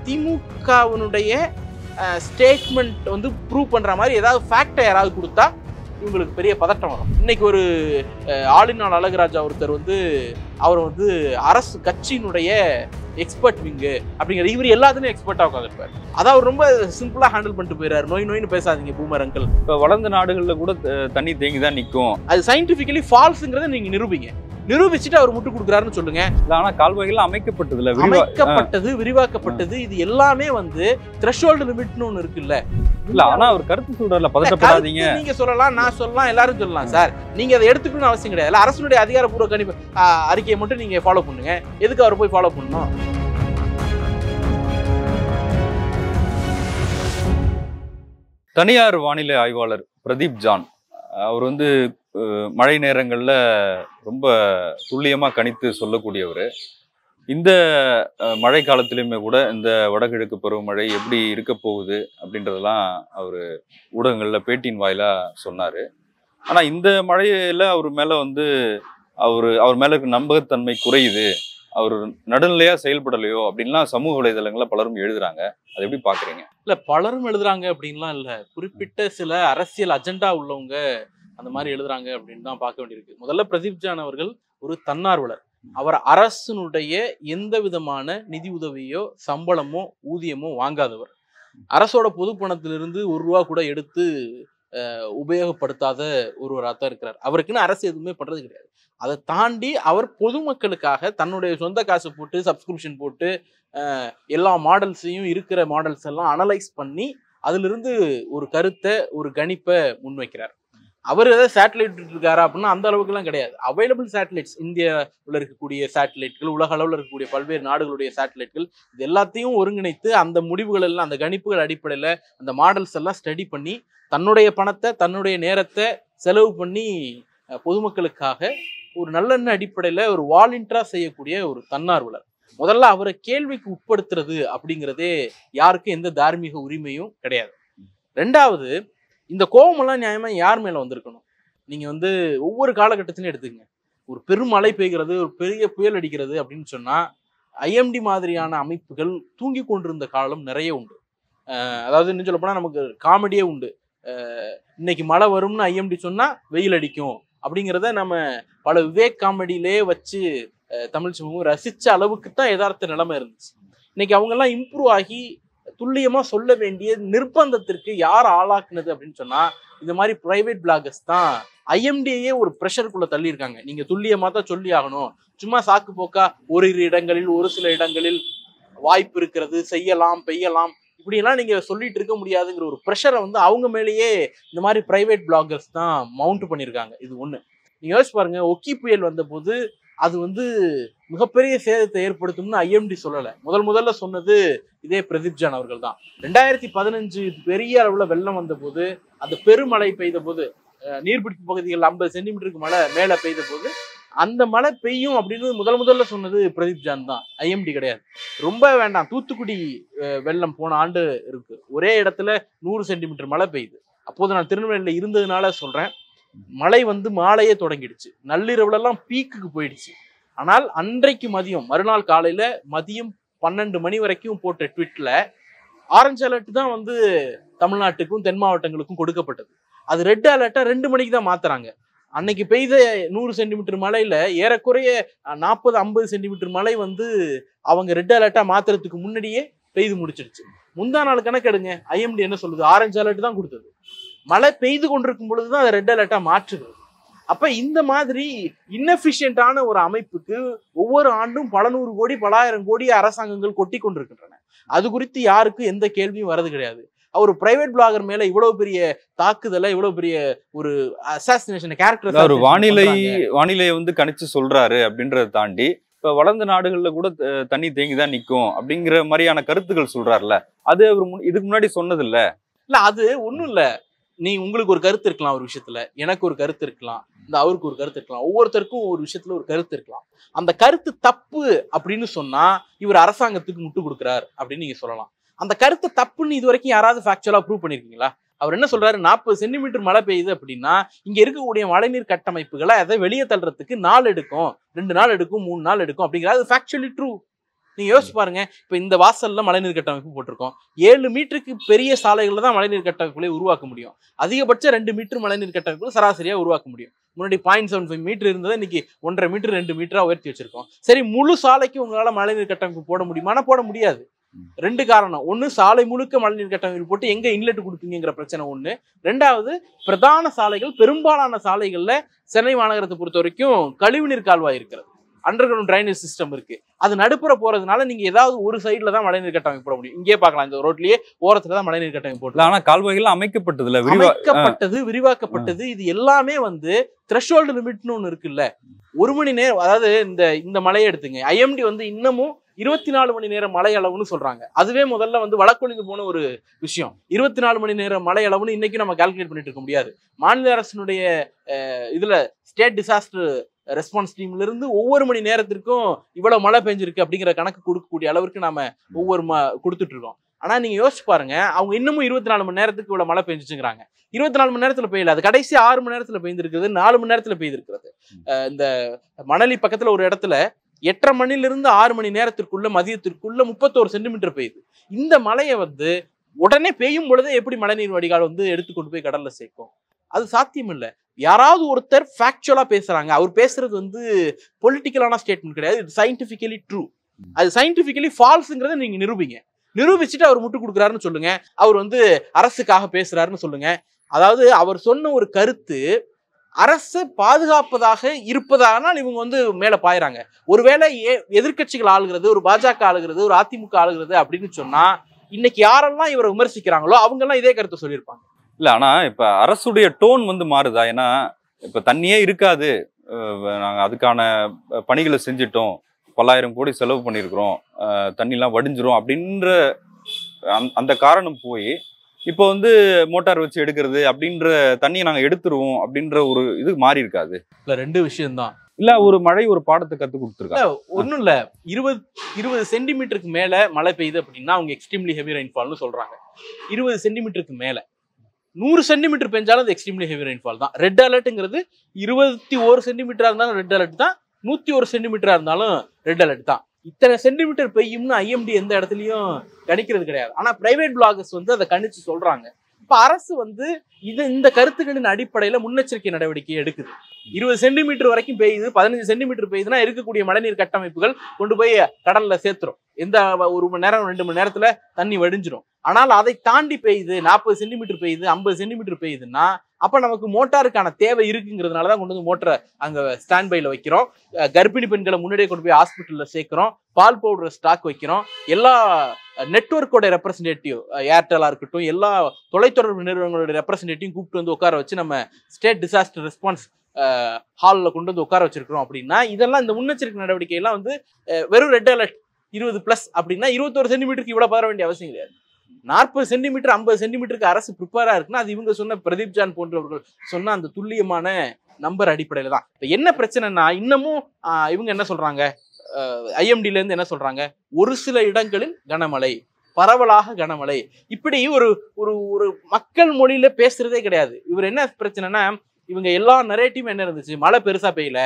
திமுகவினுடைய ஸ்டேட்மெண்ட் வந்து ப்ரூவ் பண்ற மாதிரி ஏதாவது ஃபேக்டை யாராவது கொடுத்தா இவங்களுக்கு பெரிய பதட்டம் வரும். இன்னைக்கு ஒரு ஆளுநர் அழகுராஜா ஒருத்தர் வந்து அவர் வந்து அரசு கட்சியினுடைய எக்ஸ்பர்ட் விங்கு அப்படிங்கிற இவர் எல்லாத்துலையும் எக்ஸ்பர்ட்டாக உட்காந்துருப்பார். அதான் அவர் ரொம்ப சிம்பிளாக ஹேண்டில் பண்ணிட்டு போயிடாரு. நோயின்னு பேசாதீங்க பூமர் அங்கிள். இப்போ வளர்ந்த நாடுகளில் கூட தண்ணி தேங்கி தான் நிற்கும். அது சயின்டிஃபிக்கலி ஃபால்ஸுங்கிறத நீங்கள் நிரூபிச்சுட்டு அவர் முட்டு கொடுக்குறாருன்னு சொல்லுங்க. ஆனால் கால்வாய்கள் அமைக்கப்பட்டது, விரிவாக்கப்பட்டது, இது எல்லாமே வந்து த்ரெஷோல்டு லிமிட்னு ஒன்று இருக்குல்ல. இல்ல ஆனா அவர் கருத்து சொல்றாருல, பதட்டப்படாதீங்க. நீங்க சொல்லலாம், நான் சொல்லலாம், எல்லாரும் சொல்லலாம் சார். நீங்க அதை எடுத்துக்கணும்னு அவசியம் கிடையாது. அரசுடைய அதிகாரப்பூர்வ கணிப்பு அறிக்கையை மட்டும் நீங்க ஃபாலோ பண்ணுங்க. எதுக்கு அவர் போய் ஃபாலோ பண்ணணும்? தனியார் வானிலை ஆய்வாளர் பிரதீப் ஜான் அவர் வந்து மழை நேரங்களில் ரொம்ப துல்லியமாக கணித்து சொல்லக்கூடியவர். இந்த மழை காலத்திலையுமே கூட இந்த வடகிழக்கு பருவமழை எப்படி இருக்க போகுது அப்படின்றதெல்லாம் அவர் ஊடகங்களில் பேட்டியின் வாயிலாக சொன்னார். ஆனால் இந்த மழையில் அவர் மேலே வந்து அவர் மேலே இருக்க நம்பகத்தன்மை குறையுது, அவர் நடுநிலையாக செயல்படலையோ அப்படின்லாம் சமூக வலைதளங்களில் பலரும் எழுதுறாங்க. அதை எப்படி பார்க்குறீங்க? இல்லை, பலரும் எழுதுறாங்க அப்படின்லாம் இல்லை. குறிப்பிட்ட சில அரசியல் அஜெண்டா உள்ளவங்க அந்த மாதிரி எழுதுறாங்க அப்படின்னு தான் பார்க்க வேண்டியிருக்கு. முதல்ல பிரதீப் ஜான் அவர்கள் ஒரு தன்னார்வலர். அவர் அரசினுடைய எந்த விதமான நிதி உதவியோ சம்பளமோ ஊதியமோ வாங்காதவர். அரசோட பொது பணத்திலிருந்து ₹1 கூட எடுத்து உபயோகப்படுத்தாத ஒருவராக தான் இருக்கிறார். அவருக்குன்னு அரசு எதுவுமே பண்றது கிடையாது. அதை தாண்டி அவர் பொதுமக்களுக்காக தன்னுடைய சொந்த காசு போட்டு சப்ஸ்கிரிப்ஷன் போட்டு எல்லா மாடல்ஸையும் இருக்கிற மாடல்ஸ் எல்லாம் அனலைஸ் பண்ணி அதிலிருந்து ஒரு கருத்தை, ஒரு கணிப்பை முன்வைக்கிறார். அவர் ஏதாவது சேட்டலைட் இருக்காரா அப்படின்னா அந்த அளவுக்குலாம் கிடையாது. அவைலபிள் சேட்டலைட்ஸ், இந்தியாவில் இருக்கக்கூடிய சேட்டலைட்கள், உலக அளவில் இருக்கக்கூடிய பல்வேறு நாடுகளுடைய சேட்டலைட்கள், இது எல்லாத்தையும் ஒருங்கிணைத்து அந்த முடிவுகள் எல்லாம், அந்த கணிப்புகள் அடிப்படையில் அந்த மாடல்ஸ் எல்லாம் ஸ்டடி பண்ணி தன்னுடைய பணத்தை, தன்னுடைய நேரத்தை செலவு பண்ணி பொதுமக்களுக்காக ஒரு நல்லெண்ண அடிப்படையில் ஒரு வாலண்டியரா செய்யக்கூடிய ஒரு தன்னார்வலர். முதல்ல அவரை கேள்விக்கு உட்படுத்துறது அப்படிங்கிறதே யாருக்கும் எந்த தார்மீக உரிமையும் கிடையாது. ரெண்டாவது, இந்த கோபமெல்லாம் நியாயமா யார் மேல வந்திருக்கணும்? நீங்க வந்து ஒவ்வொரு காலகட்டத்திலையும் எடுத்துக்கங்க. ஒரு பெரும் மழை பெய்கிறது, ஒரு பெரிய புயல் அடிக்கிறது அப்படின்னு சொன்னா ஐஎம்டி மாதிரியான அமைப்புகள் தூங்கி கொண்டிருந்த காலம் நிறைய உண்டு. அதாவது இன்னும் சொல்ல போனா நமக்கு காமெடியே உண்டு. இன்னைக்கு மழை வரும்னு ஐஎம்டி சொன்னா வெயில் அடிக்கும் அப்படிங்கிறத நம்ம பல விவேக் காமெடியிலே வச்சு தமிழ் சமூகம் ரசிச்ச அளவுக்கு தான் யதார்த்த நிலைமை இருந்துச்சு. இன்னைக்கு அவங்க எல்லாம் இம்ப்ரூவ் ஆகி துல்லியமா சொல்ல வேண்டிய நிர்பந்தத்திற்கு யார் ஆளாக்குனது அப்படின்னு சொன்னா இந்த மாதிரி பிரைவேட் பிளாகர்ஸ் தான் ஐஎம்டியே ஒரு ப்ரெஷருக்குள்ள தள்ளி இருக்காங்க. நீங்க துல்லியமா தான் சொல்லி ஆகணும். சும்மா சாக்கு போக்கா ஒரு இடங்களில், ஒரு சில இடங்களில் வாய்ப்பு இருக்கிறது, செய்யலாம், பெய்யலாம், இப்படியெல்லாம் நீங்க சொல்லிட்டு இருக்க முடியாதுங்கிற ஒரு ப்ரெஷரை வந்து அவங்க மேலேயே இந்த மாதிரி பிரைவேட் பிளாகர்ஸ் தான் மவுண்ட் பண்ணியிருக்காங்க. இது ஒண்ணு. நீங்க யோசிச்சு பாருங்க, ஒக்கி புயல் வந்த போது அது வந்து மிகப்பெரிய சேதத்தை ஏற்படுத்தும்னு ஐஎம்டி சொல்லலை. முதல்ல சொன்னது இதே பிரதீப் ஜான் அவர்கள் தான். 2015 பெரிய அளவுல வெள்ளம் வந்த போது, அந்த பெருமழை பெய்த போது, நீர்பிடிப்பு பகுதிகள் 50 சென்டிமீட்டருக்கு மழை மேல பெய்த போது அந்த மழை பெய்யும் அப்படின்னு முதல்ல சொன்னது பிரதீப் ஜான் தான், ஐஎம்டி கிடையாது. ரொம்ப வேண்டாம், தூத்துக்குடி வெள்ளம் போன ஆண்டு இருக்கு, ஒரே இடத்துல 100 சென்டிமீட்டர் மழை பெய்யுது. அப்போது நான் திருநெல்வேலியில இருந்ததுனால சொல்றேன். மழை வந்து மாலையே தொடங்கிடுச்சு, நள்ளிரவுல எல்லாம் பீக்குக்கு போயிடுச்சு. ஆனால் அன்றைக்கு மதியம், மறுநாள் காலையில மதியம் 12 மணி வரைக்கும் போட்ட ட்வீட்ல ஆரஞ்சு அலர்ட் தான் வந்து தமிழ்நாட்டுக்கும் தென் மாவட்டங்களுக்கும் கொடுக்கப்பட்டது. அது ரெட் அலர்ட்டா 2 மணிக்கு தான் மாத்துறாங்க. அன்னைக்கு பெய்த 100 சென்டிமீட்டர் மழையில ஏறக்குறைய 40-50 சென்டிமீட்டர் மழை வந்து அவங்க ரெட் அலர்ட்டா மாத்துறதுக்கு முன்னாடியே பெய்து முடிச்சிருச்சு. முந்தா நாள் கணக்கெடுங்க, ஐஎம்டி என்ன சொல்லுது? ஆரஞ்சு அலர்ட் தான் கொடுத்தது. மழை பெய்து கொண்டிருக்கும் பொழுதுதான் அதை ரெட் அலர்ட்டா மாற்றுது. அப்ப இந்த மாதிரி இன்னெஃபிஷியன்டான ஒரு அமைப்புக்கு ஒவ்வொரு ஆண்டும் பல 100 கோடி, பல 1000 கோடி அரசாங்கங்கள் கொட்டி கொண்டிருக்கின்றன. அது குறித்து யாருக்கும் எந்த கேள்வியும் வரது கிடையாது. அவர் பிரைவேட் பிளாகர் மேல இவ்வளவு பெரிய தாக்குதலை, இவ்வளவு பெரிய ஒரு அசாசினேஷன் கேரக்டர், ஒரு வானிலையை வந்து கணிச்சு சொல்றாரு அப்படின்றத தாண்டி இப்ப வளர்ந்த நாடுகள்ல கூட தண்ணி தேங்கிதான் நிக்கும் அப்படிங்கிற மாதிரியான கருத்துக்கள் சொல்றாருல, அது அவர் இதுக்கு முன்னாடி சொன்னது இல்ல. அது ஒண்ணும் இல்ல. உங்களுக்கு ஒரு கருத்து இருக்கலாம் ஒரு விஷயத்துல, எனக்கு ஒரு கருத்து இருக்கலாம், இந்த அவருக்கு ஒரு கருத்து இருக்கலாம், ஒவ்வொருத்தருக்கும் ஒரு விஷயத்துல ஒரு கருத்து இருக்கலாம். அந்த கருத்து தப்பு அப்படின்னு சொன்னா இவர் அரசாங்கத்துக்கு முட்டு கொடுக்குறாரு அப்படின்னு நீங்க சொல்லலாம். அந்த கருத்து தப்புன்னு இது வரைக்கும் யாராவது ஃபேக்சுவலா ப்ரூவ் பண்ணிருக்கீங்களா? அவர் என்ன சொல்றாரு? 40 சென்டிமீட்டர் மழை பெய்யுது அப்படின்னா இங்க இருக்கக்கூடிய மழைநீர் கட்டமைப்புகளை அதை வெளியே தள்ளுறதுக்கு 4 எடுக்கும், 2 நாள் எடுக்கும், 3 நாள் எடுக்கும் அப்படிங்கிறது ஃபேக்சுவலி ட்ரூ. நீங்க யோசிச்சு பாருங்க. இப்ப இந்த வாசல்ல மழைநீர் கட்டமைப்பு போட்டிருக்கோம். 7 மீட்டருக்கு பெரிய சாலைகள்ல தான் மழைநீர் கட்டமைப்புகளை உருவாக்க முடியும். அதிகபட்சம் 2 மீட்டர் மழைநீர் கட்டமைப்பு சராசரியா உருவாக்க முடியும். முன்னாடி 0.75 மீட்டர் இருந்தது, இன்னைக்கு 1.5 மீட்டர் 2 மீட்டரா உயர்த்தி வச்சிருக்கோம். சரி, முழு சாலைக்கு உங்களால மழைநீர் கட்டமைப்பு போட முடியுமானா போட முடியாது. 2 காரணம். ஒண்ணு, சாலை முழுக்க மழைநீர் கட்டமைப்பு போட்டு எங்க இன்லெட் கொடுப்பீங்கிற பிரச்சனை ஒண்ணு. 2வது, பிரதான சாலைகள், பெரும்பாலான சாலைகள்ல சென்னை மாநகரத்தை பொறுத்த வரைக்கும் கழிவுநீர் கால்வாய் இருக்கிறது, அண்டர் கிரவுண்ட் ட்ரைனேஜ் சிஸ்டம் இருக்கு. அது நடுப்புற போறதுனால நீங்க ஏதாவது ஒரு சைடுல தான் மழைநீர் கட்டமைப்பு போட முடியும். இங்கே பார்க்கலாம், இந்த ரோட்லயே ஓரத்துல தான் மழைநீர் கட்டமைப்பு போட்டு. ஆனா கால்வாய்கள் அமைக்கப்பட்டதுல விரிவாக்கப்பட்டது. இது எல்லாமே வந்து த்ரெஷோல்டு லிமிட்னு ஒண்ணு இருக்குல்ல. 1 மணி நேரம், அதாவது இந்த மழையை எடுத்துங்க. IMD வந்து இன்னமும் 24 மணி நேரம் மழை அளவுன்னு சொல்றாங்க. அதுவே முதல்ல வந்து வழக்கொழிந்து போன ஒரு விஷயம். 24 மணி நேரம் மழை அளவுன்னு இன்னைக்கு நம்ம கால்குலேட் பண்ணிட்டு இருக்க முடியாது. மாநில அரசினுடைய இதுல ஸ்டேட் டிசாஸ்டர் ரெஸ்பான்ஸ் டீம்ல இருந்து ஒவ்வொரு மணி நேரத்திற்கும் இவ்வளவு மழை பெஞ்சிருக்கு அப்படிங்கிற கணக்கு கொடுக்கக்கூடிய அளவுக்கு நாம ஒவ்வொரு கொடுத்துட்டு இருக்கோம். ஆனா நீங்க யோசிச்சு பாருங்க, அவங்க இன்னமும் 24 மணி நேரத்துக்கு இவ்வளவு மழை பெஞ்சிச்சுங்கிறாங்க. 24 மணி நேரத்துல பெய்யல, அது கடைசி 6 மணி நேரத்துல பெய்திருக்கிறது, 4 மணி நேரத்துல பெய்திருக்கிறது. இந்த மணலி பக்கத்துல ஒரு இடத்துல 8:30 மணில இருந்து 6 மணி நேரத்திற்குள்ள மதியத்திற்குள்ள 31 சென்டிமீட்டர் பெய்யுது. இந்த மழையை வந்து உடனே பெய்யும் பொழுதே எப்படி மழைநீர் வடிகால் வந்து எடுத்து கொண்டு போய் கடல்ல சேர்க்கும்? அது சாத்தியம் இல்லை. யாராவது ஒருத்தர் ஃபேக்சுவலா பேசுறாங்க, அவர் பேசுறது வந்து பொலிட்டிக்கலான ஸ்டேட்மெண்ட் கிடையாது, இது சயின்டிபிக்கலி ட்ரூ. அது சயின்டிபிக்கலி ஃபால்ஸுங்கிறத நீங்க நிரூபிச்சுட்டு அவர் முட்டு கொடுக்குறாருன்னு சொல்லுங்க, அவர் வந்து அரசுக்காக பேசுறாருன்னு சொல்லுங்க. அதாவது அவர் சொன்ன ஒரு கருத்து அரசு பாதுகாப்பதாக இருப்பதானால் இவங்க வந்து மேல பாயிறாங்க. ஒருவேளை எதிர்கட்சிகள் ஆளுகிறது, ஒரு பாஜக ஆளுகிறது, ஒரு அதிமுக ஆளுகிறது அப்படின்னு சொன்னா இன்னைக்கு யாரெல்லாம் இவரை விமர்சிக்கிறாங்களோ அவங்க எல்லாம் இதே கருத்தை சொல்லியிருப்பாங்க. இல்ல, ஆனா இப்ப அரசுடைய டோன் வந்து மாறுதா? ஏன்னா இப்ப தண்ணியே இருக்காது, நாங்க அதுக்கான பணிகளை செஞ்சிட்டோம், பல்லாயிரம் கோடி செலவு பண்ணியிருக்கிறோம், தண்ணிலாம் வடிஞ்சிரும் அப்படின்ற அந்த காரணம் போய் இப்போ வந்து மோட்டார் வச்சு எடுக்கிறது அப்படின்ற தண்ணியை நாங்க எடுத்துருவோம் அப்படின்ற ஒரு இது மாறி இருக்காது. இல்ல, 2 விஷயம்தான். இல்ல, ஒரு மழை ஒரு பாடத்தை கத்து கொடுத்துருக்காங்க. ஒன்னும் இல்ல, 20 சென்டிமீட்டருக்கு மேல மழை பெய்யுது அப்படின்னா அவங்க எக்ஸ்ட்ரீம்லி ஹெவி ரெயின்ஃபால்னு சொல்றாங்க. 20 சென்டிமீட்டருக்கு மேல 100 சென்டிமீட்டர் பெஞ்சாலும் அது எக்ஸ்ட்ரீம்லி ஹெவி ரெயின்ஃபால் தான். ரெட் அலர்ட்ங்கிறது 21 சென்டிமீட்டரா இருந்தாலும் ரெட் அலர்ட் தான், 101 சென்டிமீட்டரா இருந்தாலும் ரெட் அலர்ட் தான். இத்தனை சென்டிமீட்டர் பெய்யும்னு IMD எந்த இடத்துலயும் கணிக்கிறது கிடையாது. ஆனா பிரைவேட் பிளாகர்ஸ் வந்து அதை கணிச்சு சொல்றாங்க. இப்ப அரசு வந்து இந்த கருத்துக்களின் அடிப்படையில முன்னெச்சரிக்கை நடவடிக்கை எடுக்குது. 20 சென்டிமீட்டர் வரைக்கும் பெய்யுது, 15 சென்டிமீட்டர் பெய்யுதுன்னா இருக்கக்கூடிய மழைநீர் கட்டமைப்புகள் கொண்டு போய் கடல்ல சேர்த்துரும். எந்த 1 மணி நேரம் 2 மணி நேரத்துல தண்ணி வடிஞ்சிரும். ஆனால் அதை தாண்டி பெய்யுது, 40 சென்டிமீட்டர் பெய்யுது, 50 சென்டிமீட்டர் பெய்யுதுன்னா அப்ப நமக்கு மோட்டாருக்கான தேவை இருக்குங்கிறதுனாலதான் கொண்டு வந்து மோட்டரை அங்க ஸ்டாண்ட் பைல வைக்கிறோம். கர்ப்பிணி பெண்களை முன்னாடியே கொண்டு போய் ஹாஸ்பிட்டல்ல சேர்க்கிறோம், பால் பவுடர் ஸ்டாக் வைக்கிறோம். எல்லா நெட்வொர்க்கோட ரெப்ரஸன்டேட்டிவ், ஏர்டெல்லா இருக்கட்டும், எல்லா தொலைத்தொடர்பு நிறுவனங்களோட ரெப்ரஸன்டேட்டிவ் கூப்பிட்டு வந்து உட்கார வச்சு நம்ம ஸ்டேட் டிசாஸ்டர் ரெஸ்பான்ஸ் ஹாலில் கொண்டு வந்து உட்கார வச்சிருக்கிறோம். அப்படின்னா இதெல்லாம் இந்த முன்னெச்சரிக்கை நடவடிக்கை எல்லாம் வந்து வெறும் ரெட் அலர்ட் 20+ அப்படின்னா 21 சென்டிமீட்டருக்கு இவ்வளவு பர வேண்டிய அவசியம் கிடையாது. 40 சென்டிமீட்டர் 50 சென்டிமீட்டருக்கு அரசு ப்ரிப்பேரா இருக்குன்னா அது இவங்க சொன்ன பிரதீப் ஜான் போன்றவர்கள் சொன்ன அந்த துல்லியமான நம்பர் அடிப்படையில தான். இப்ப என்ன பிரச்சனைனா, இன்னமும் இவங்க என்ன சொல்றாங்க, IMDல இருந்து என்ன சொல்றாங்க, ஒரு சில இடங்களில் கனமழை, பரவலாக கனமழை, இப்படி ஒரு ஒரு மக்கள் மொழியில பேசுறதே கிடையாது. இவர் என்ன பிரச்சனைனா, இவங்க எல்லா நரேட்டிவும் என்ன இருந்துச்சு, மழை பெருசா பெய்யல,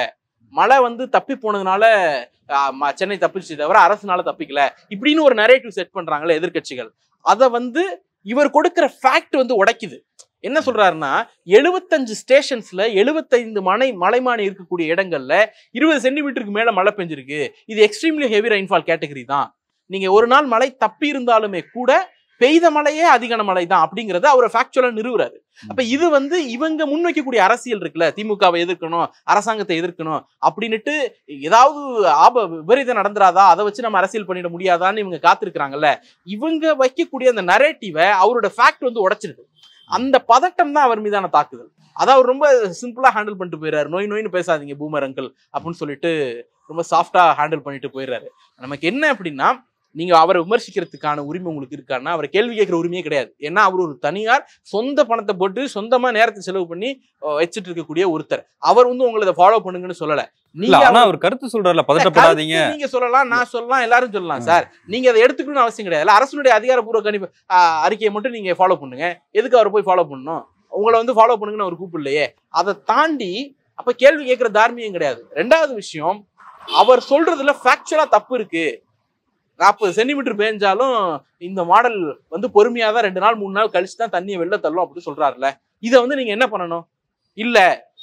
மழை வந்து தப்பி போனதுனால சென்னை தப்பிச்சு தவிர அரசுனால தப்பிக்கல, இப்படின்னு ஒரு நரேட்டிவ் செட் பண்றாங்களே எதிர்கட்சிகள். அதை வந்து இவர் கொடுக்கிற ஃபேக்ட் வந்து உடைக்குது. என்ன சொல்றாருன்னா, 75 ஸ்டேஷன்ஸ்ல 75 மலைமானி இருக்கக்கூடிய இடங்கள்ல 20 சென்டிமீட்டருக்கு மேல மழை பெஞ்சிருக்கு. இது எக்ஸ்ட்ரீம்லி ஹெவி ரெயின்ஃபால் கேட்டகரி தான். நீங்க ஒரு நாள் மழை தப்பி இருந்தாலுமே கூட பெய்த மழையே அதிகான மழை தான் அப்படிங்கறத அவர் ஃபேக்சுவலா நிறுவுறாரு. அப்ப இது வந்து இவங்க முன்வைக்கக்கூடிய அரசியல் இருக்குல்ல, திமுகவை எதிர்க்கணும், அரசாங்கத்தை எதிர்க்கணும் அப்படின்னுட்டு ஏதாவது விபரீதம் நடந்துராதா, அதை வச்சு நம்ம அரசியல் பண்ணிட முடியாதான்னு இவங்க காத்திருக்கிறாங்கல்ல, இவங்க வைக்கக்கூடிய அந்த நரேட்டிவை அவரோட ஃபேக்ட் வந்து உடைச்சிருது. அந்த பதட்டம் தான் அவர் மீதான தாக்குதல். அதை அவர் ரொம்ப சிம்பிளா ஹேண்டில் பண்ணிட்டு போயிடுறாரு. நோயின்னு பேசாதீங்க பூமர் அங்கிள் அப்படின்னு சொல்லிட்டு ரொம்ப சாஃப்டா ஹேண்டில் பண்ணிட்டு போயிடுறாரு. நமக்கு என்ன அப்படின்னா, நீங்க அவரை விமர்சிக்கிறதுக்கான உரிமை உங்களுக்கு இருக்கான்னா அவரை கேள்வி கேட்கிற உரிமையே கிடையாது. ஏன்னா அவர் ஒரு தனியார், சொந்த பணத்தை போட்டு சொந்தமா நேரத்தை செலவு பண்ணி வச்சுட்டு இருக்கக்கூடிய ஒருத்தர். அவர் வந்து உங்களை இதை ஃபாலோ பண்ணுங்கன்னு சொல்லல. அவர் கருத்து சொல்றாருல, பதட்டப்படாதீங்க, நீங்க சொல்லலாம், நான் சொல்லலாம், எல்லாரும் சொல்லலாம் சார். நீங்க அதை எடுத்துக்கணும்னு அவசியம் கிடையாது. அரசுடைய அதிகாரப்பூர்வ கணிப்பு அறிக்கையை மட்டும் நீங்க ஃபாலோ பண்ணுங்க. எதுக்கு அவரை போய் ஃபாலோ பண்ணணும்? உங்களை வந்து ஃபாலோ பண்ணுங்கன்னு அவர் கூப்பிடலையே. அதை தாண்டி அப்ப கேள்வி கேட்கிற தார்மியம் கிடையாது. 2வது விஷயம், அவர் சொல்றதுல ஃபேக்சுவலா தப்பு இருக்கு. 40 சென்டிமீட்டர் பேஞ்சாலும் இந்த மாடல் வந்து பொறுமையா தான் 2 நாள் 3 நாள் கழிச்சு தான் தண்ணியை வெளில தள்ளும் அப்படின்னு சொல்றாருல்ல. இதை வந்து நீங்க என்ன பண்ணணும்? இல்ல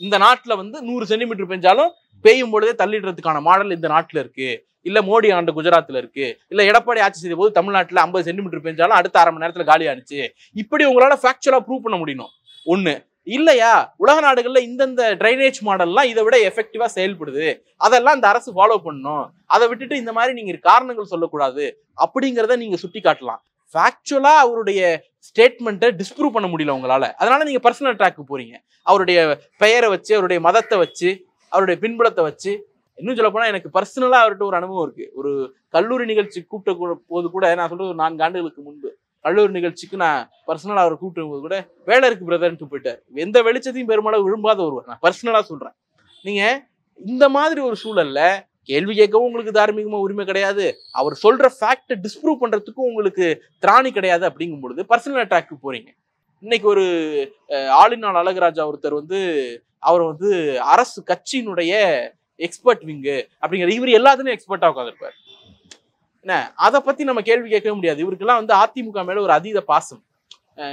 இந்த நாட்டுல வந்து 100 சென்டிமீட்டர் பெஞ்சாலும் பெய்யும் பொழுதே தள்ளிடுறதுக்கான மாடல் இந்த நாட்டுல இருக்கு, இல்ல மோடி ஆண்ட குஜராத்ல இருக்கு, இல்ல எடப்பாடி ஆட்சி செய்த போது தமிழ்நாட்டுல 50 சென்டிமீட்டர் பெஞ்சாலும் அடுத்த 1/2 மணி நேரத்துல காலி ஆனிச்சு. இப்படி உங்களால ஃபேக்சுவலா ப்ரூவ் பண்ண முடியணும். ஒண்ணு இல்லையா, உலக நாடுகள்ல இந்தந்த டிரைனேஜ் மாடல்லாம் இதை விட எஃபெக்டிவா செயல்படுது, அதெல்லாம் இந்த அரசு ஃபாலோ பண்ணணும். அதை விட்டுட்டு இந்த மாதிரி நீங்க காரணங்கள் சொல்லக்கூடாது அப்படிங்கிறத நீங்க சுட்டி காட்டலாம். ஃபேக்சுவலா அவருடைய ஸ்டேட்மெண்ட்டை டிஸ்ப்ரூவ் பண்ண முடியல உங்களால. அதனால நீங்க பர்சனல் அட்டாக்கு போறீங்க. அவருடைய பெயரை வச்சு, அவருடைய மதத்தை வச்சு, அவருடைய பின்புலத்தை வச்சு. இன்னும் சொல்ல போனா எனக்கு பர்சனலா அவர்கிட்ட ஒரு அனுபவம் இருக்கு. ஒரு கல்லூரி நிகழ்ச்சி கூப்பிட்ட போது கூட, நான் சொல்றது ஒரு 4 ஆண்டுகளுக்கு முன்பு கல்லூரி நிகழ்ச்சிக்கு நான் பர்சனலா அவரை கூப்பிட்டு போது கூட வேலை இருக்கு பிரதர்ன்ட்டு போயிட்டார். எந்த வெளிச்சத்தையும் பெருமளவு விரும்பாத ஒருவர், நான் பர்சனலா சொல்றேன். நீங்க இந்த மாதிரி ஒரு சூழல்ல கேள்வி கேட்கவும் உங்களுக்கு தார்மீகமா உரிமை கிடையாது, அவர் சொல்ற ஃபேக்டை டிஸ்ப்ரூவ் பண்றதுக்கும் உங்களுக்கு திராணி கிடையாது. அப்படிங்கும் பொழுது பர்சனல் அட்டாக்கு போறீங்க. இன்னைக்கு ஒரு ஆளினால் அழகுராஜா ஒருத்தர் வந்து அவர் வந்து அரசு கட்சியினுடைய எக்ஸ்பர்ட் விங்கு அப்படிங்கிற, இவர் எல்லாத்துலயும் எக்ஸ்பர்ட்டா உட்காந்துருப்பார். என்ன அதை பத்தி நம்ம கேள்வி கேட்கவே முடியாது. இவருக்கெல்லாம் வந்து அதிமுக மேல ஒரு அதீத பாசம்.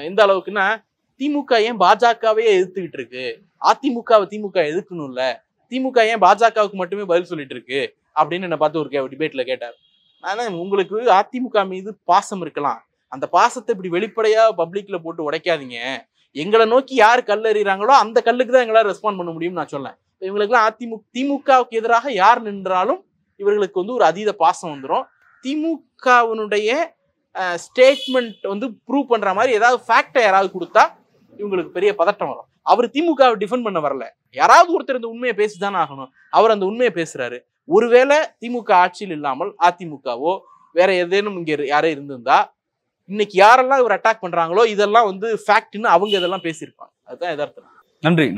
எந்த அளவுக்குன்னா, திமுக ஏன் பாஜகவே எதிர்த்துக்கிட்டு இருக்கு, அதிமுகவை திமுக எதிர்க்கணும்ல, திமுக ஏன் பாஜகவுக்கு மட்டுமே பதில் சொல்லிட்டு இருக்கு அப்படின்னு என்ன பார்த்து ஒரு டிபேட்ல கேட்டார். ஆனா உங்களுக்கு அதிமுக மீது பாசம் இருக்கலாம், அந்த பாசத்தை இப்படி வெளிப்படையா பப்ளிக்ல போட்டு உடைக்காதீங்க. எங்களை நோக்கி யார் கல் எறிகிறாங்களோ அந்த கல்லுக்கு தான் எங்களால் ரெஸ்பாண்ட் பண்ண முடியும்னு நான் சொல்லேன். இவங்களுக்குலாம் திமுகவுக்கு எதிராக யார் நின்றாலும் இவர்களுக்கு வந்து ஒரு அதீத பாசம் வந்துடும். திமுகவினுடைய ஸ்டேட்மெண்ட் வந்து ப்ரூவ் பண்ற மாதிரி ஏதாவது ஃபேக்டை யாராவது கொடுத்தா இவங்களுக்கு பெரிய பதட்டம் வரும். அவர் திமுகவை டிஃபெண்ட் பண்ண வரல, யாராவது ஒருத்தர் இந்த உண்மையை பேசிதானே ஆகணும். அவர் அந்த உண்மையை பேசுறாரு. ஒருவேளை திமுக ஆட்சியில் இல்லாமல் அதிமுகவோ வேற ஏதேனும் இங்க யாரே இருந்திருந்தா இன்னைக்கு யாரெல்லாம் இவர் அட்டாக் பண்றாங்களோ இதெல்லாம் வந்து ஃபேக்ட்னு அவங்க இதெல்லாம் பேசியிருப்பாங்க. அதுதான் எதார்த்தம். நன்றி.